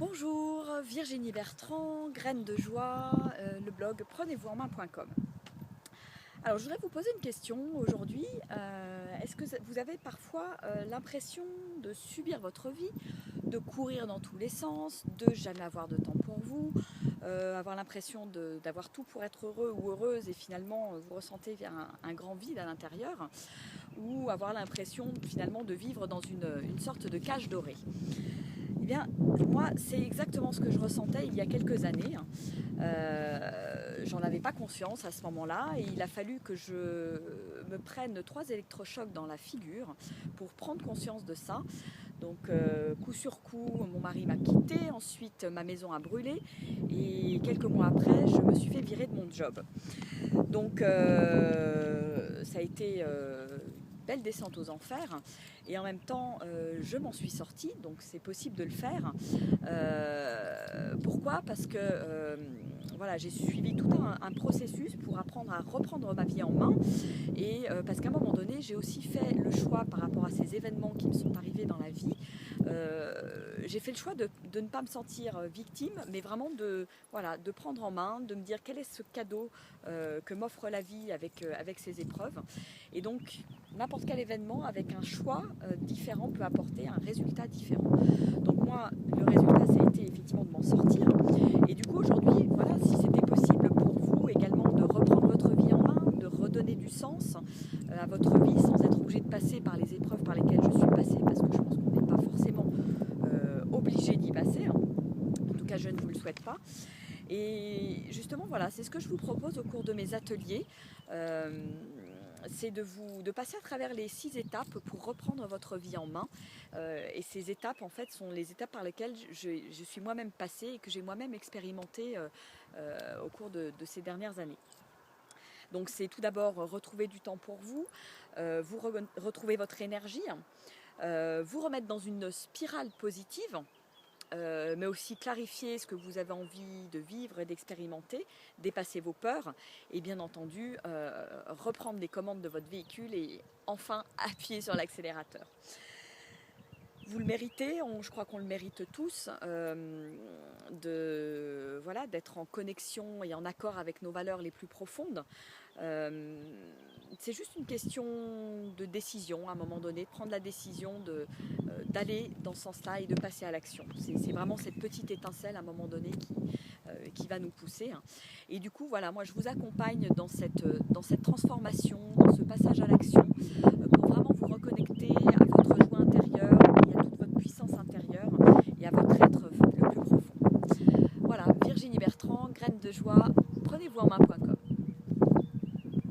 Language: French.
Bonjour, Virginie Bertrand, Graines de joie, le blog prenez-vous-en-main.com. Alors je voudrais vous poser une question aujourd'hui. Est-ce que vous avez parfois l'impression de subir votre vie, de courir dans tous les sens, de jamais avoir de temps pour vous, avoir l'impression d'avoir tout pour être heureux ou heureuse et finalement vous ressentez un grand vide à l'intérieur, ou avoir l'impression finalement de vivre dans une sorte de cage dorée? Eh bien, moi, c'est exactement ce que je ressentais il y a quelques années. J'en avais pas conscience à ce moment-là et il a fallu que je me prenne 3 électrochocs dans la figure pour prendre conscience de ça. Donc, coup sur coup, mon mari m'a quittée, ensuite ma maison a brûlé et quelques mois après, je me suis fait virer de mon job. Donc, ça a été belle descente aux enfers et en même temps je m'en suis sortie, donc c'est possible de le faire. Pourquoi? Parce que voilà, j'ai suivi tout un processus pour apprendre à reprendre ma vie en main et parce qu'à un moment donné j'ai aussi fait le choix par rapport à ces événements qui me sont arrivés dans la vie. J'ai fait le choix de ne pas me sentir victime, mais vraiment de prendre en main, de me dire quel est ce cadeau que m'offre la vie avec ses épreuves. Et donc n'importe quel événement avec un choix différent peut apporter un résultat différent. Donc moi, le résultat, ça a été effectivement de m'en sortir. Et du coup, aujourd'hui, voilà, si c'était possible pour vous également de reprendre votre vie en main, de redonner du sens à votre vie sans être obligé de passer par les épreuves par lesquelles je suis passée, parce que je pense qu'on n'est pas forcément obligé d'y passer. En tout cas, je ne vous le souhaite pas. Et justement, voilà, c'est ce que je vous propose au cours de mes ateliers. C'est de passer à travers les 6 étapes pour reprendre votre vie en main. Et ces étapes, en fait, sont les étapes par lesquelles je suis moi-même passée et que j'ai moi-même expérimenté au cours de ces dernières années. Donc c'est tout d'abord retrouver du temps pour vous, retrouver votre énergie, vous remettre dans une spirale positive, mais aussi clarifier ce que vous avez envie de vivre et d'expérimenter, dépasser vos peurs et bien entendu reprendre les commandes de votre véhicule et enfin appuyer sur l'accélérateur. Vous le méritez, je crois qu'on le mérite tous, d'être en connexion et en accord avec nos valeurs les plus profondes. C'est juste une question de décision à un moment donné, de prendre la décision d'aller dans ce sens-là et de passer à l'action. C'est vraiment cette petite étincelle à un moment donné qui va nous pousser. Et du coup, voilà, moi je vous accompagne dans cette transformation, dans ce passage à l'action, pour vraiment vous reconnecter à votre joie intérieure et à toute votre puissance intérieure et à votre être le plus profond. Voilà, Virginie Bertrand, Graines de joie, prenez-vous en main.